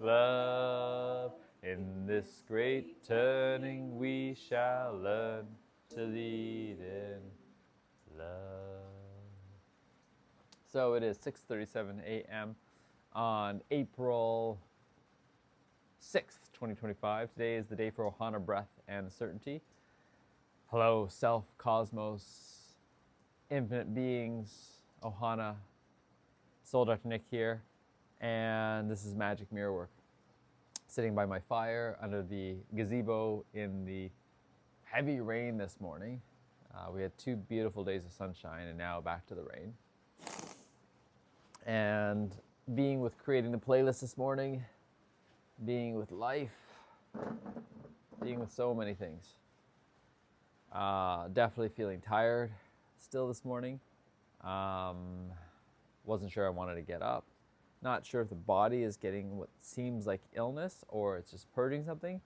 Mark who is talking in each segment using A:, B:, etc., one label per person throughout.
A: love. In this great turning we shall learn to lead in love. So it is 6:37 a.m. on April 6th, 2025. Today is the day for Ohana breath and certainty. Hello, self, cosmos, infinite beings, Ohana. Soul Dr. Nick here, and this is Magic Mirror Work. Sitting by my fire under the gazebo in the heavy rain this morning. We had 2 beautiful days of sunshine and now back to the rain. And being with creating the playlist this morning, being with life, being with so many things. Definitely feeling tired still this morning. Wasn't sure I wanted to get up. Not sure if the body is getting what seems like illness or it's just purging something.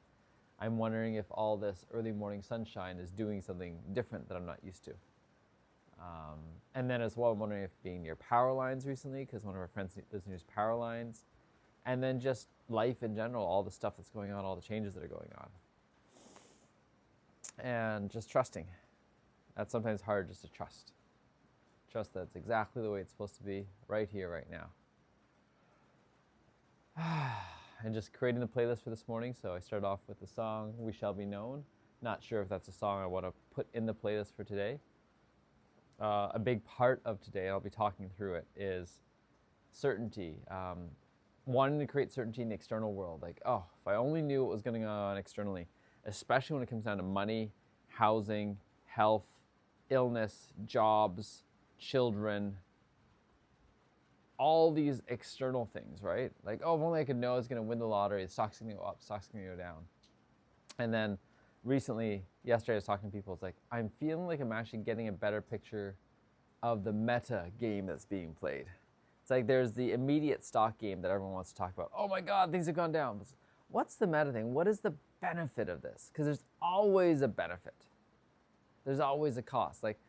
A: I'm wondering if all this early morning sunshine is doing something different that I'm not used to. And then as well, I'm wondering if being near power lines recently, because one of our friends lives near power lines. And then just life in general, all the stuff that's going on, all the changes that are going on. And just trusting. That's sometimes hard, just to trust. Trust that it's exactly the way it's supposed to be, right here, right now. And just creating the playlist for this morning, so I started off with the song, We Shall Be Known. Not sure if that's a song I want to put in the playlist for today. A big part of today, I'll be talking through it, is certainty. Wanting to create certainty in the external world. Like, oh, if I only knew what was going on externally, especially when it comes down to money, housing, health, illness, jobs, children, all these external things, right? Like, oh, if only I could know I was going to win the lottery, the stock's going to go up, stock's going to go down. And then recently, yesterday I was talking to people, it's like, I'm feeling like I'm actually getting a better picture of the meta game that's being played. It's like there's the immediate stock game that everyone wants to talk about. Oh my God, things have gone down. What's the meta thing? What is the benefit of this? Because there's always a benefit. There's always a cost. Like,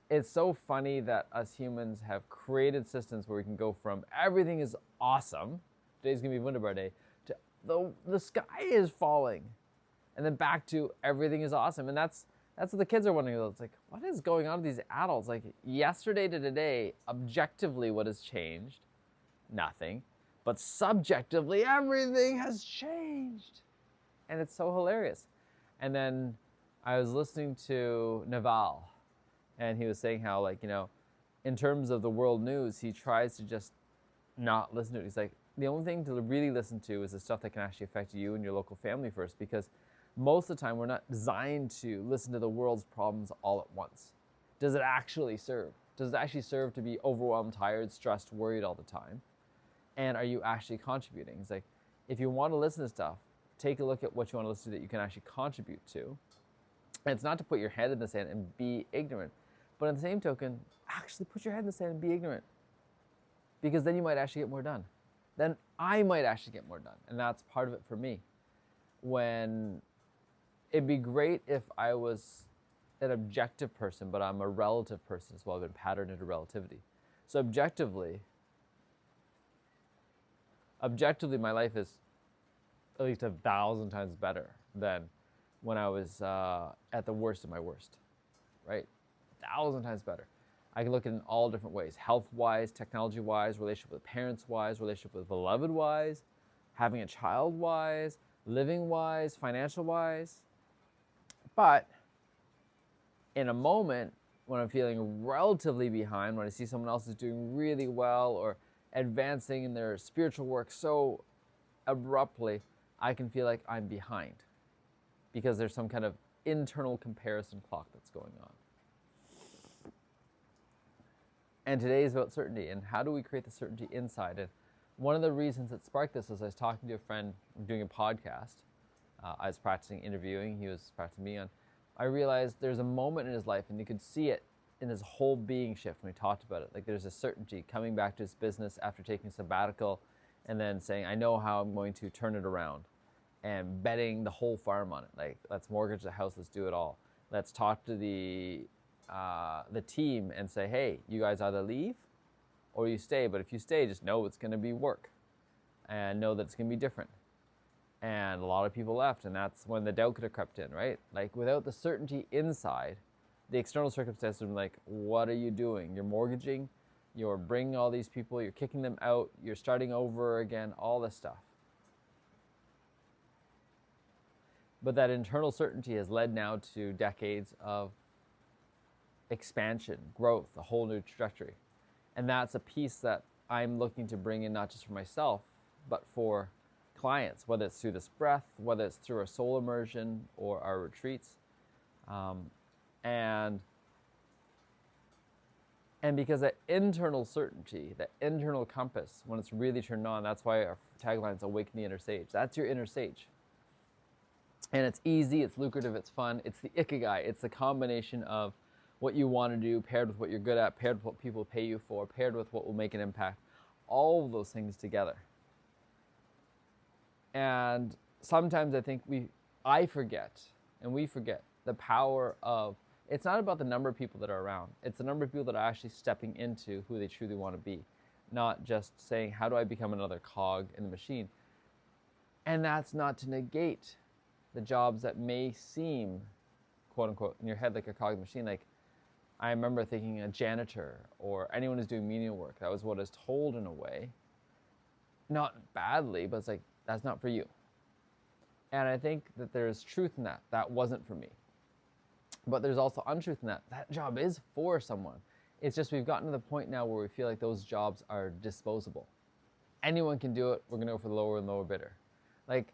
A: it's so funny that us humans have created systems where we can go from everything is awesome, today's gonna be a wunderbar day, to the sky is falling, and then back to everything is awesome. And that's what the kids are wondering. It's like, what is going on with these adults? Like, yesterday to today, objectively, what has changed? Nothing. But subjectively, everything has changed. And it's so hilarious. And then I was listening to Naval, and he was saying how, like, you know, in terms of the world news, he tries to just not listen to it. He's like, the only thing to really listen to is the stuff that can actually affect you and your local family first, because most of the time we're not designed to listen to the world's problems all at once. Does it actually serve? Does it actually serve to be overwhelmed, tired, stressed, worried all the time? And are you actually contributing? He's like, if you want to listen to stuff, take a look at what you want to listen to that you can actually contribute to. And it's not to put your head in the sand and be ignorant. But on the same token, actually put your head in the sand and be ignorant. Because then you might actually get more done. Then I might actually get more done. And that's part of it for me. When it'd be great if I was an objective person, but I'm a relative person as well. I've been patterned into relativity. So objectively, my life is at least 1,000 times better than when I was at the worst of my worst, right? 1,000 times better. I can look at it in all different ways, health-wise, technology-wise, relationship with parents-wise, relationship with beloved-wise, having a child-wise, living-wise, financial-wise. But in a moment when I'm feeling relatively behind, when I see someone else is doing really well or advancing in their spiritual work so abruptly, I can feel like I'm behind because there's some kind of internal comparison clock that's going on. And today is about certainty, and how do we create the certainty inside? And one of the reasons that sparked this was I was talking to a friend doing a podcast. I was practicing interviewing, he was practicing me on. I realized there's a moment in his life, and you could see it in his whole being shift when we talked about it. Like, there's a certainty coming back to his business after taking a sabbatical and then saying, I know how I'm going to turn it around, and betting the whole farm on it. Like, let's mortgage the house, let's do it all. Let's talk to the team and say, hey, you guys either leave or you stay, but if you stay, just know it's going to be work. and know that it's going to be different. And a lot of people left, and that's when the doubt could have crept in, right? Like, without the certainty inside, the external circumstances would be like, what are you doing? You're mortgaging, you're bringing all these people, you're kicking them out, you're starting over again, all this stuff. But that internal certainty has led now to decades of expansion, growth, a whole new trajectory. And that's a piece that I'm looking to bring in, not just for myself, but for clients, whether it's through this breath, whether it's through our soul immersion or our retreats. And because that internal certainty, that internal compass, when it's really turned on, that's why our tagline is awaken the inner sage. That's your inner sage. And it's easy, it's lucrative, it's fun, it's the ikigai. It's the combination of what you want to do paired with what you're good at, paired with what people pay you for, paired with what will make an impact. All of those things together. And sometimes I think I forget, and we forget the power of, it's not about the number of people that are around. It's the number of people that are actually stepping into who they truly want to be. Not just saying, how do I become another cog in the machine? And that's not to negate the jobs that may seem, quote unquote, in your head like a cog in the machine. Like, I remember thinking a janitor or anyone who's doing menial work, that was what I was told in a way. Not badly, but it's like, that's not for you. And I think that there's truth in that. That wasn't for me. But there's also untruth in that. That job is for someone. It's just we've gotten to the point now where we feel like those jobs are disposable. Anyone can do it. We're going to go for the lower and lower bidder. Like,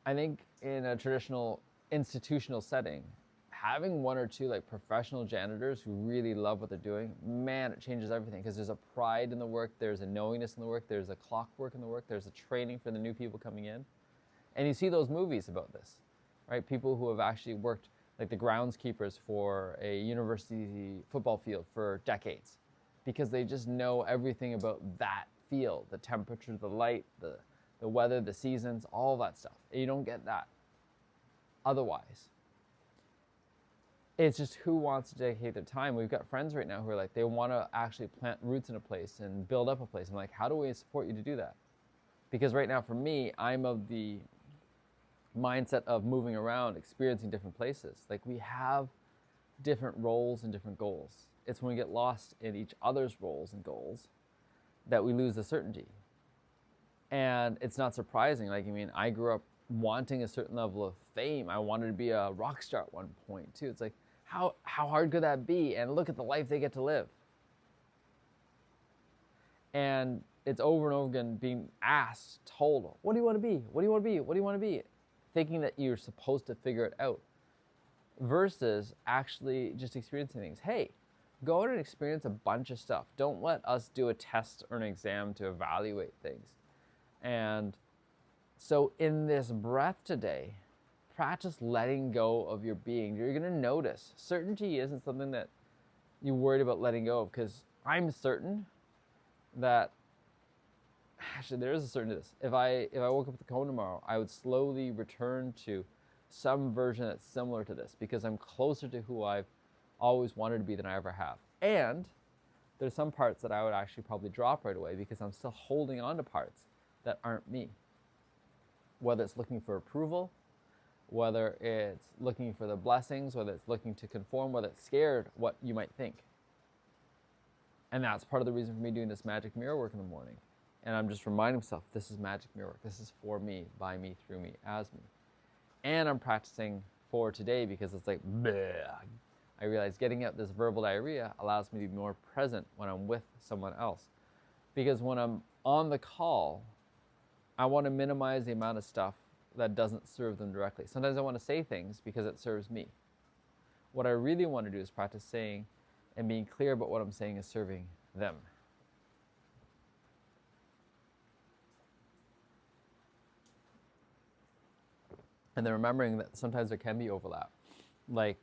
A: I think in a traditional institutional setting, having one or two like professional janitors who really love what they're doing, man, it changes everything, because there's a pride in the work, there's a knowingness in the work, there's a clockwork in the work, there's a training for the new people coming in. And you see those movies about this, right? People who have actually worked like the groundskeepers for a university football field for decades, because they just know everything about that field, the temperature, the light, the weather, the seasons, all that stuff. And you don't get that otherwise. It's just who wants to dedicate their time. We've got friends right now who are like, they want to actually plant roots in a place and build up a place. I'm like, how do we support you to do that? Because right now for me, I'm of the mindset of moving around, experiencing different places. Like, we have different roles and different goals. It's when we get lost in each other's roles and goals that we lose the certainty. And it's not surprising. Like, I mean, I grew up wanting a certain level of fame. I wanted to be a rock star at one point too. It's like, how hard could that be? And look at the life they get to live. And it's over and over again being asked, told, what do you want to be? What do you want to be? What do you want to be? Thinking that you're supposed to figure it out, versus actually just experiencing things. Hey, go out and experience a bunch of stuff. Don't let us do a test or an exam to evaluate things. And so in this breath today, practice letting go of your being. You're going to notice certainty isn't something that you're worried about letting go of, because I'm certain that, actually there is a certainty to this. If I woke up with a cone tomorrow, I would slowly return to some version that's similar to this, because I'm closer to who I've always wanted to be than I ever have. And there's some parts that I would actually probably drop right away, because I'm still holding on to parts that aren't me. Whether it's looking for approval, whether it's looking for the blessings, whether it's looking to conform, whether it's scared what you might think. And that's part of the reason for me doing this magic mirror work in the morning. And I'm just reminding myself, this is magic mirror work. This is for me, by me, through me, as me. And I'm practicing for today, because it's like, bleh. I realize getting out this verbal diarrhea allows me to be more present when I'm with someone else. Because when I'm on the call, I want to minimize the amount of stuff that doesn't serve them directly. Sometimes I want to say things because it serves me. What I really want to do is practice saying and being clear about what I'm saying is serving them. And then remembering that sometimes there can be overlap. Like,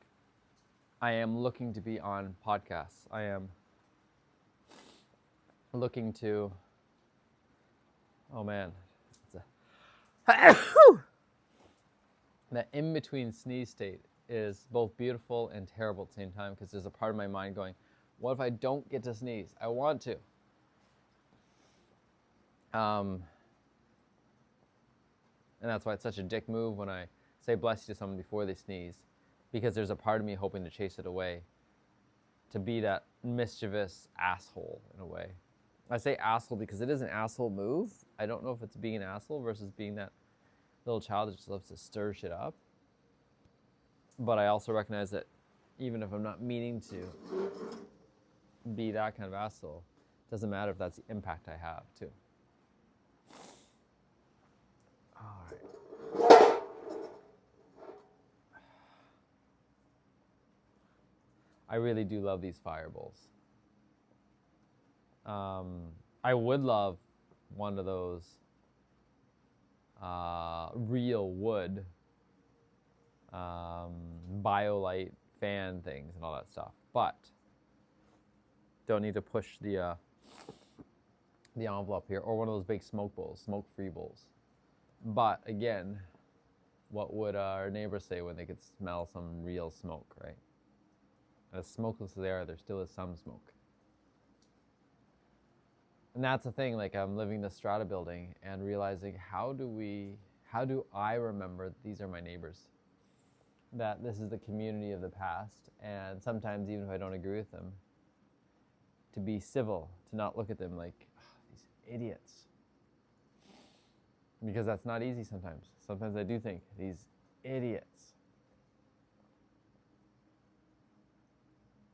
A: I am looking to be on podcasts. I am looking to, oh man, that in-between sneeze state is both beautiful and terrible at the same time, because there's a part of my mind going, what if I don't get to sneeze? I want to. And that's why it's such a dick move when I say bless you to someone before they sneeze, because there's a part of me hoping to chase it away, to be that mischievous asshole in a way. I say asshole because it is an asshole move. I don't know if it's being an asshole versus being that little child that just loves to stir shit up. But I also recognize that even if I'm not meaning to be that kind of asshole, it doesn't matter if that's the impact I have too. All right. I really do love these fire bowls. I would love one of those real wood BioLite fan things and all that stuff, but don't need to push the envelope here, or one of those big smoke bowls, smoke-free bowls. But again, what would our neighbors say when they could smell some real smoke, right? As smokeless as they are, there still is some smoke. And that's the thing, like I'm living the strata building and realizing how do I remember these are my neighbors? That this is the community of the past, and sometimes even if I don't agree with them, to be civil, to not look at them like, oh, these idiots. Because that's not easy sometimes. Sometimes I do think, these idiots.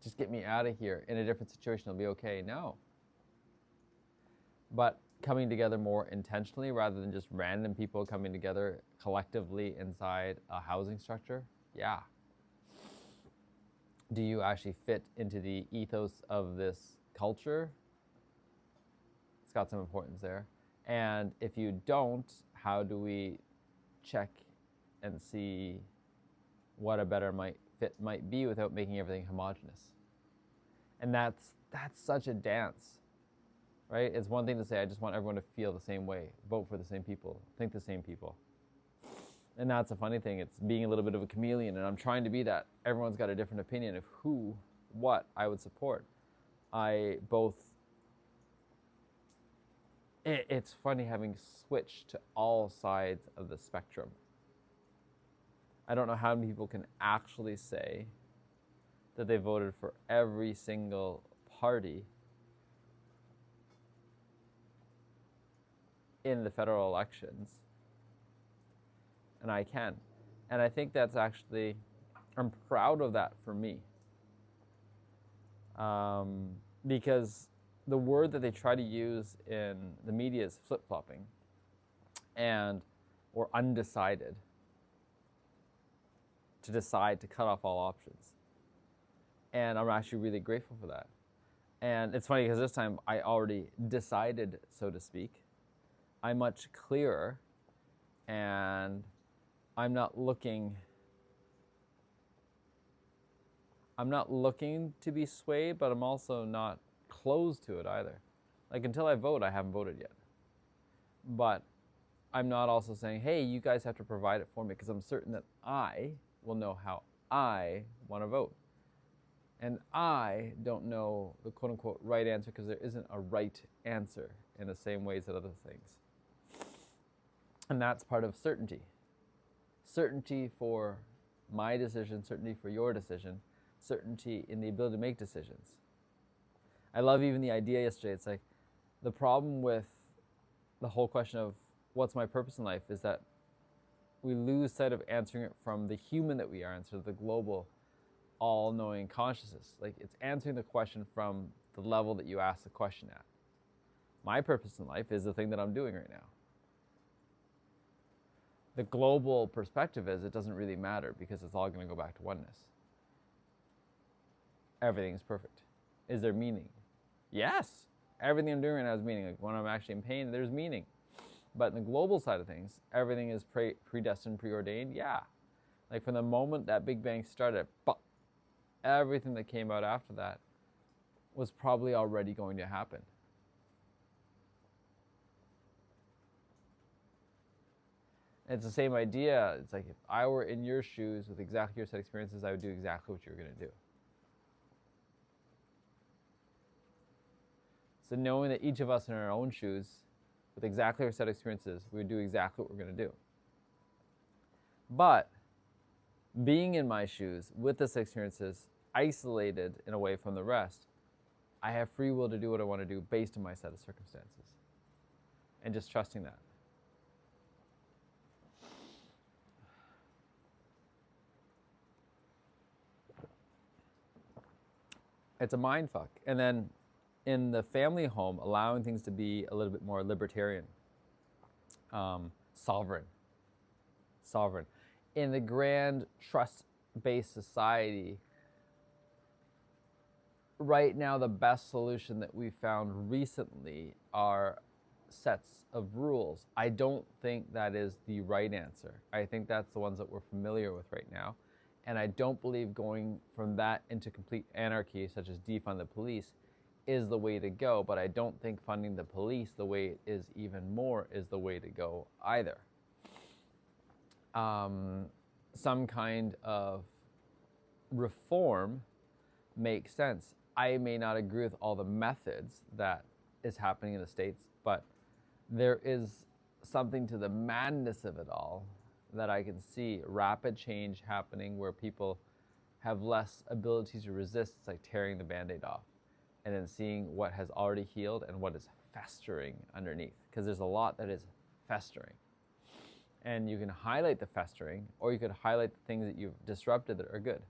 A: Just get me out of here. In a different situation, it'll be okay. No. But coming together more intentionally rather than just random people coming together collectively inside a housing structure, yeah. Do you actually fit into the ethos of this culture? It's got some importance there. And if you don't, how do we check and see what a better fit might be without making everything homogenous? And that's such a dance, right? It's one thing to say, I just want everyone to feel the same way, vote for the same people, think the same people. And that's a funny thing. It's being a little bit of a chameleon, and I'm trying to be that. Everyone's got a different opinion of who, what I would support. It's funny having switched to all sides of the spectrum. I don't know how many people can actually say that they voted for every single party in the federal elections. And I can. And I think that's actually, I'm proud of that for me. Because the word that they try to use in the media is flip-flopping or undecided. To decide to cut off all options. And I'm actually really grateful for that. And it's funny because this time I already decided, so to speak. I'm much clearer, and I'm not looking to be swayed, but I'm also not closed to it either. Like until I vote, I haven't voted yet. But I'm not also saying, hey, you guys have to provide it for me, because I'm certain that I will know how I want to vote. And I don't know the quote-unquote right answer, because there isn't a right answer in the same ways that other things. And that's part of certainty. Certainty for my decision, certainty for your decision, certainty in the ability to make decisions. I love even the idea yesterday. It's like the problem with the whole question of what's my purpose in life is that we lose sight of answering it from the human that we are instead of the global all-knowing consciousness. Like it's answering the question from the level that you ask the question at. My purpose in life is the thing that I'm doing right now. The global perspective is it doesn't really matter because it's all going to go back to oneness. Everything is perfect. Is there meaning? Yes. Everything I'm doing right now has meaning. Like when I'm actually in pain, there's meaning. But in the global side of things, everything is predestined, preordained. Yeah. Like from the moment that Big Bang started, everything that came out after that was probably already going to happen. And it's the same idea. It's like if I were in your shoes with exactly your set of experiences, I would do exactly what you were going to do. So knowing that each of us in our own shoes, with exactly our set of experiences, we would do exactly what we're going to do. But being in my shoes with this experiences, isolated in a way from the rest, I have free will to do what I want to do based on my set of circumstances. And just trusting that. It's a mind fuck. And then in the family home, allowing things to be a little bit more libertarian, sovereign. In the grand trust-based society, right now the best solution that we've found recently are sets of rules. I don't think that is the right answer. I think that's the ones that we're familiar with right now. And I don't believe going from that into complete anarchy, such as defund the police, is the way to go. But I don't think funding the police the way it is even more is the way to go either. Some kind of reform makes sense. I may not agree with all the methods that is happening in the States, but there is something to the madness of it all that I can see rapid change happening where people have less ability to resist. It's like tearing the Band-Aid off and then seeing what has already healed and what is festering underneath, because there's a lot that is festering. And you can highlight the festering, or you could highlight the things that you've disrupted that are good.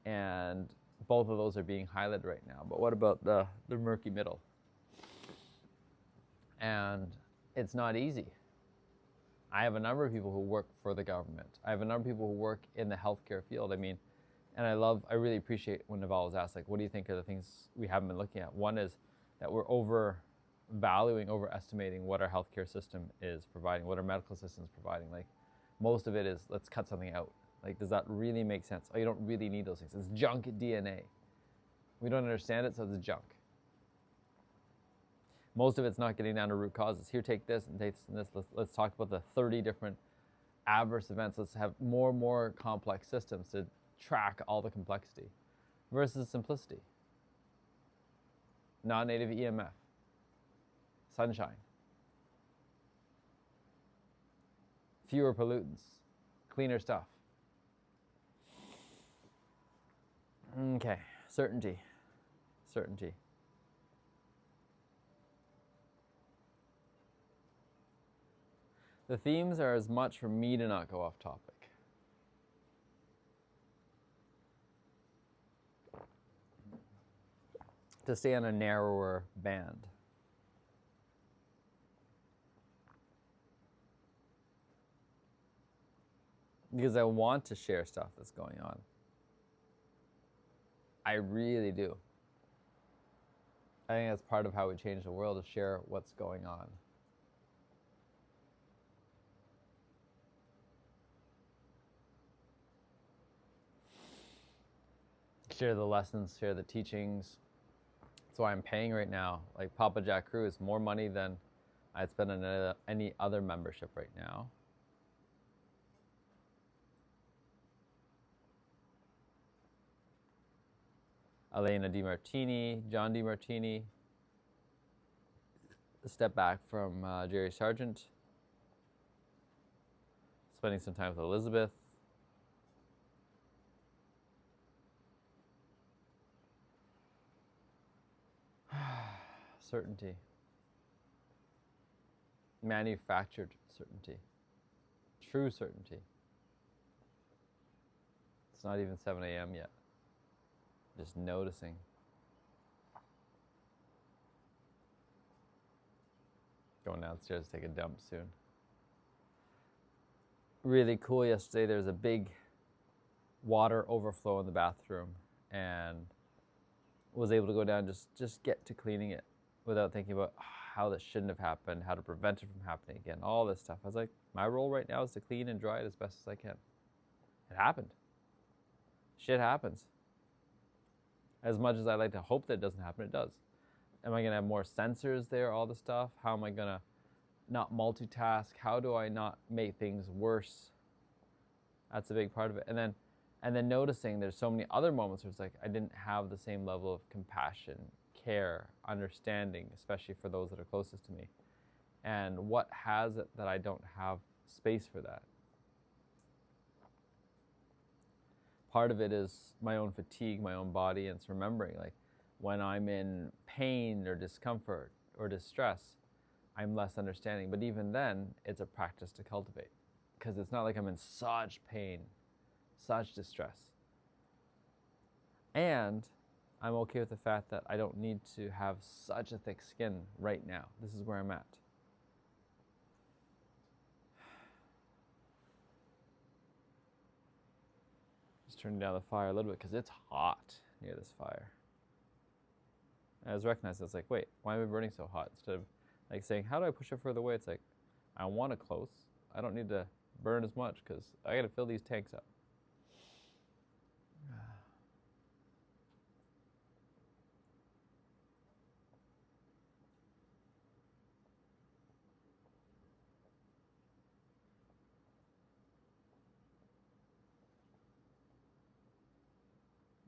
A: And both of those are being highlighted right now. But what about the murky middle? And it's not easy. I have a number of people who work for the government. I have a number of people who work in the healthcare field. I mean, and I really appreciate when Naval was asked, like, what do you think are the things we haven't been looking at? One is that we're overestimating what our healthcare system is providing, what our medical system is providing. Like, most of it is, let's cut something out. Like, does that really make sense? Oh, you don't really need those things. It's junk DNA. We don't understand it, so it's junk. Most of it's not getting down to root causes. Here, take this and take this and this. Let's talk about the 30 different adverse events. Let's have more complex systems to track all the complexity versus simplicity. Non-native EMF. Sunshine. Fewer pollutants. Cleaner stuff. Okay, certainty. The themes are as much for me to not go off topic. To stay on a narrower band. Because I want to share stuff that's going on. I really do. I think that's part of how we change the world, is share what's going on. Share the lessons, share the teachings. That's why I'm paying right now. Like Papa Jack Crew is more money than I'd spend on any other membership right now. Elena DiMartini, John DiMartini. A step back from Jerry Sargent. Spending some time with Elizabeth. Certainty. Manufactured certainty. True certainty. It's not even 7 a.m. yet. Just noticing. Going downstairs to take a dump soon. Really cool yesterday, there was a big water overflow in the bathroom and was able to go down, just get to cleaning it without thinking about how this shouldn't have happened, how to prevent it from happening again, all this stuff. I was like, my role right now is to clean and dry it as best as I can. It happened. Shit happens. As much as I like to hope that it doesn't happen, it does. Am I going to have more sensors there, all the stuff? How am I going to not multitask? How do I not make things worse? That's a big part of it. And then noticing there's so many other moments where it's like I didn't have the same level of compassion, care, understanding, especially for those that are closest to me. And what has it that I don't have space for that? Part of it is my own fatigue, my own body, and it's remembering, like, when I'm in pain or discomfort or distress, I'm less understanding. But even then, it's a practice to cultivate, because it's not like I'm in such pain, such distress. And I'm okay with the fact that I don't need to have such a thick skin right now. This is where I'm at. Just turning down the fire a little bit because it's hot near this fire. And I was recognizing, it's like, wait, why am I burning so hot? Instead of like saying, how do I push it further away? It's like, I want it close. I don't need to burn as much because I got to fill these tanks up.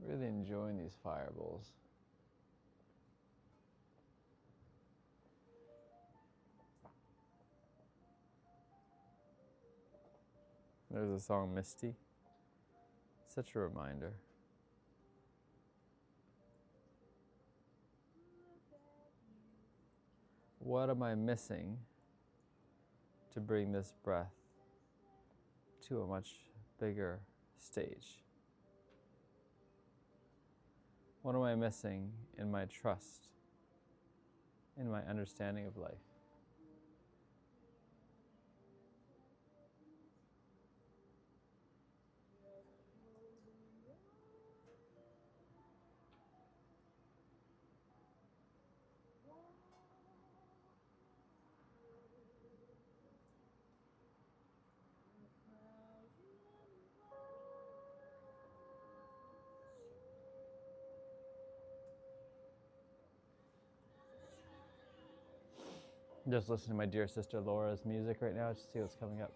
A: Really enjoying these fire bowls. There's a song, Misty. Such a reminder. What am I missing to bring this breath to a much bigger stage? What am I missing in my trust, in my understanding of life? I'm just listening to my dear sister Laura's music right now to see what's coming up.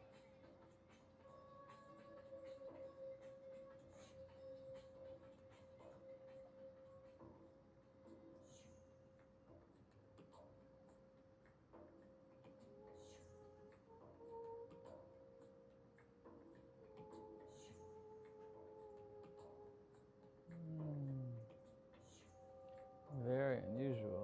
A: Very unusual.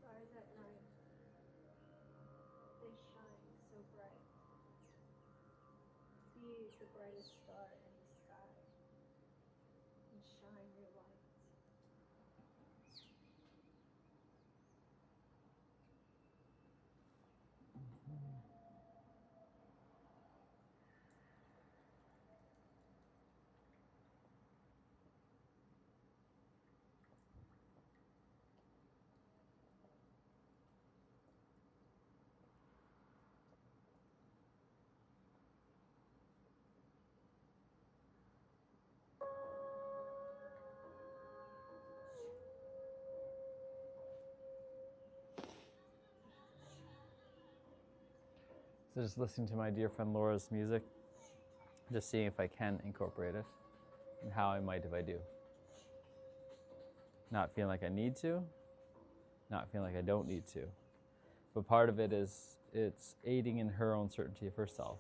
B: Stars at night, they shine so bright. Be the brightest star in the sky and shine your light.
A: So just listening to my dear friend Laura's music, just seeing if I can incorporate it, and how I might if I do. Not feeling like I need to, not feeling like I don't need to. But part of it is it's aiding in her own certainty of herself.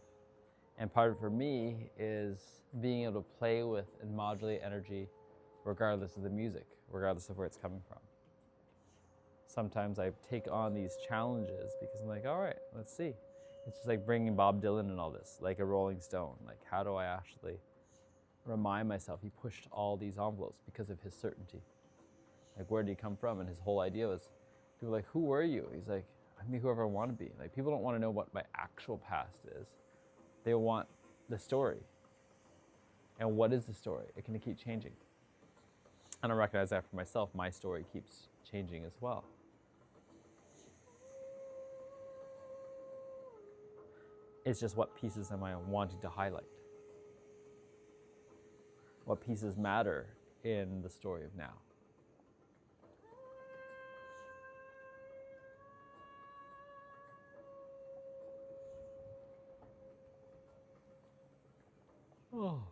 A: And part of it for me is being able to play with and modulate energy regardless of the music, regardless of where it's coming from. Sometimes I take on these challenges because I'm like, all right, let's see. It's just like bringing Bob Dylan and all this, like a Rolling Stone. Like, how do I actually remind myself he pushed all these envelopes because of his certainty? Like, where did he come from? And his whole idea was, people were like, who were you? He's like, I'm whoever I want to be. Like, people don't want to know what my actual past is. They want the story. And what is the story? It can keep changing. And I recognize that for myself, my story keeps changing as well. It's just what pieces am I wanting to highlight? What pieces matter in the story of now? Oh.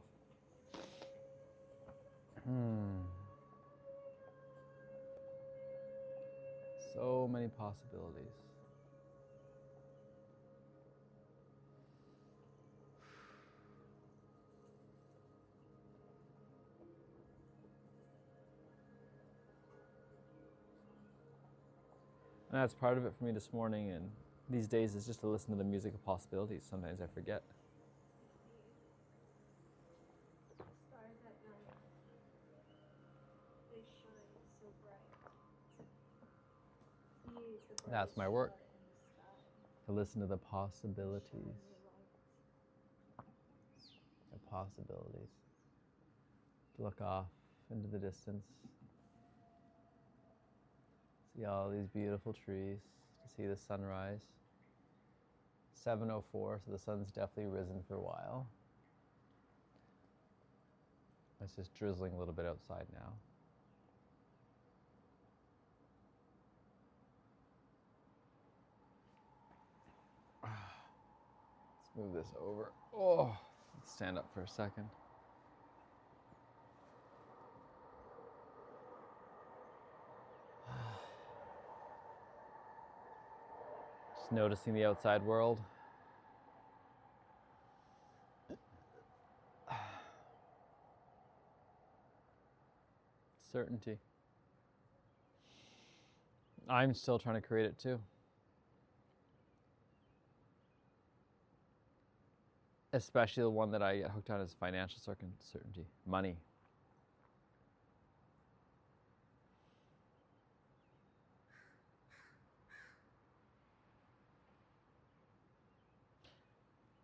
A: So many possibilities. And that's part of it for me this morning and these days is just to listen to the music of possibilities. Sometimes I forget.
B: Stars at night, they shine so bright. He is the
A: That's
B: brightest
A: my work.
B: star in the sky.
A: To listen to the
B: Shine
A: possibilities.
B: your light.
A: The possibilities. To look off into the distance. See all these beautiful trees. To see the sunrise. 7:04, so the sun's definitely risen for a while. It's just drizzling a little bit outside now. Let's move this over. Oh, let's stand up for a second. Just noticing the outside world. Certainty. I'm still trying to create it too. Especially the one that I get hooked on is financial certainty, money.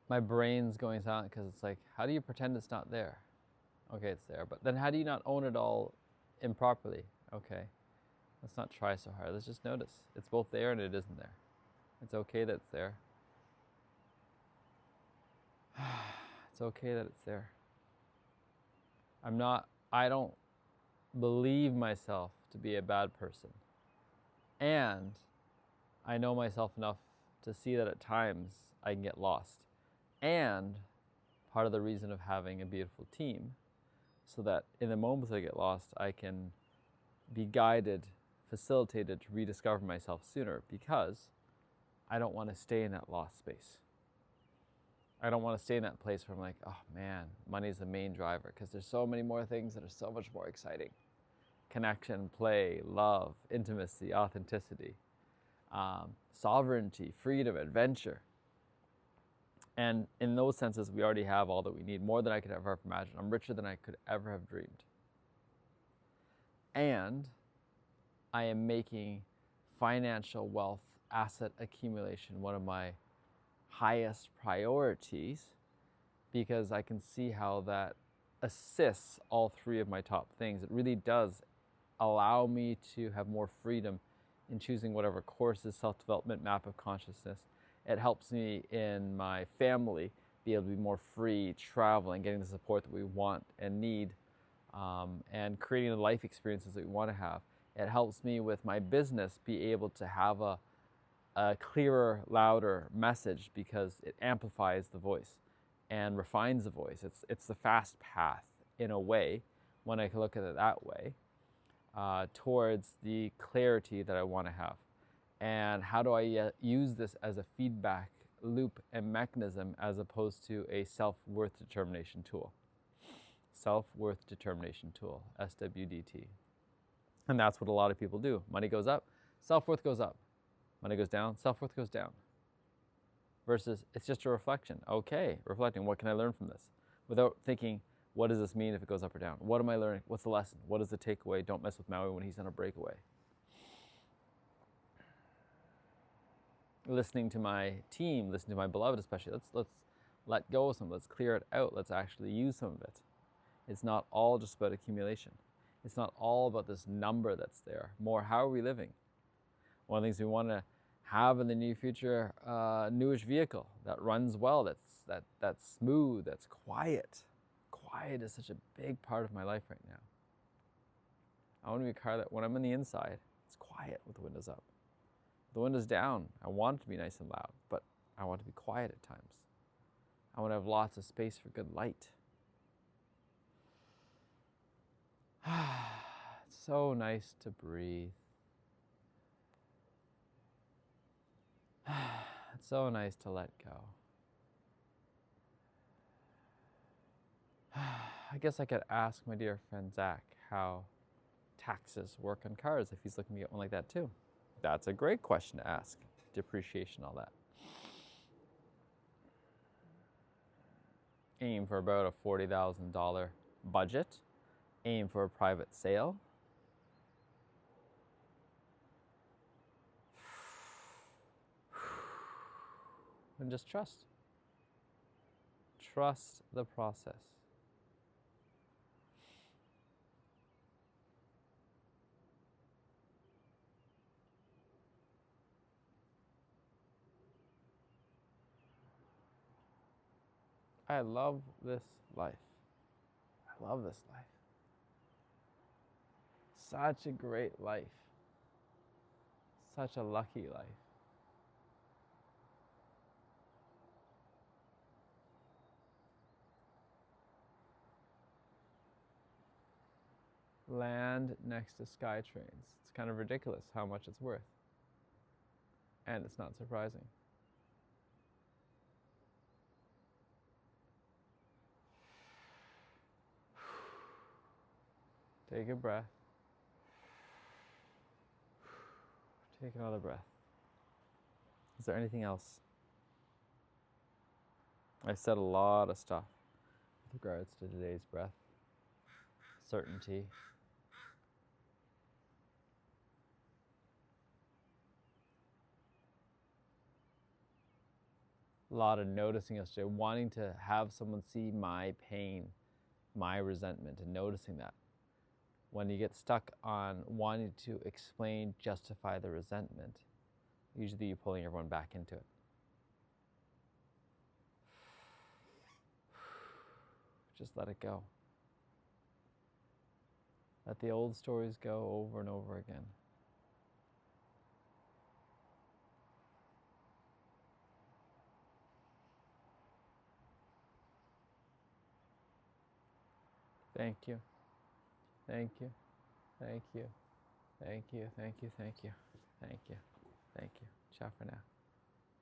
A: My brain's going silent because it's like, how do you pretend it's not there? Okay, it's there, but then how do you not own it all improperly? Okay, let's not try so hard. Let's just notice. It's both there and it isn't there. It's okay that it's there. It's okay that it's there. I don't believe myself to be a bad person. And I know myself enough to see that at times I can get lost. And part of the reason of having a beautiful team, so that in the moments I get lost, I can be guided, facilitated to rediscover myself sooner, because I don't want to stay in that lost space. I don't want to stay in that place where I'm like, oh man, money's the main driver, because there's so many more things that are so much more exciting. Connection, play, love, intimacy, authenticity, sovereignty, freedom, adventure. And in those senses, we already have all that we need, more than I could ever have imagined. I'm richer than I could ever have dreamed. And I am making financial wealth, asset accumulation, one of my highest priorities, because I can see how that assists all three of my top things. It really does allow me to have more freedom in choosing whatever courses, self-development, map of consciousness. It helps me in my family be able to be more free, traveling, getting the support that we want and need, and creating the life experiences that we want to have. It helps me with my business be able to have a clearer, louder message, because it amplifies the voice and refines the voice. It's the fast path, in a way, when I can look at it that way, towards the clarity that I want to have. And how do I use this as a feedback loop and mechanism as opposed to a self-worth determination tool? Self-worth determination tool, SWDT. And that's what a lot of people do. Money goes up, self-worth goes up. Money goes down, self-worth goes down. Versus it's just a reflection. Okay, reflecting, what can I learn from this? Without thinking, what does this mean if it goes up or down? What am I learning? What's the lesson? What is the takeaway? Don't mess with Maui when he's on a breakaway. Listening to my team, listening to my beloved especially, let's let go of some, let's clear it out, let's actually use some of it. It's not all just about accumulation. It's not all about this number that's there. More, how are we living? One of the things we want to have in the near future, newish vehicle that runs well, that's smooth, that's quiet. Quiet is such a big part of my life right now. I want to be a car that when I'm on the inside, it's quiet with the windows up. The windows down, I want it to be nice and loud, but I want to be quiet at times. I want to have lots of space for good light. It's so nice to breathe. It's so nice to let go. I guess I could ask my dear friend Zach how taxes work on cars if he's looking to get one like that too. That's a great question to ask. Depreciation, all that. Aim for about a $40,000 budget. Aim for a private sale. And just trust. Trust the process. I love this life. I love this life. Such a great life. Such a lucky life. Land next to SkyTrains. It's kind of ridiculous how much it's worth. And it's not surprising. Take a breath. Take another breath. Is there anything else? I've said a lot of stuff with regards to today's breath. Certainty. A lot of noticing yesterday, wanting to have someone see my pain, my resentment, and noticing that. When you get stuck on wanting to explain, justify the resentment, usually you're pulling everyone back into it. Just let it go. Let the old stories go over and over again. Thank you. Thank you. Thank you. Thank you. Thank you. Thank you. Thank you. Thank you. Ciao for now.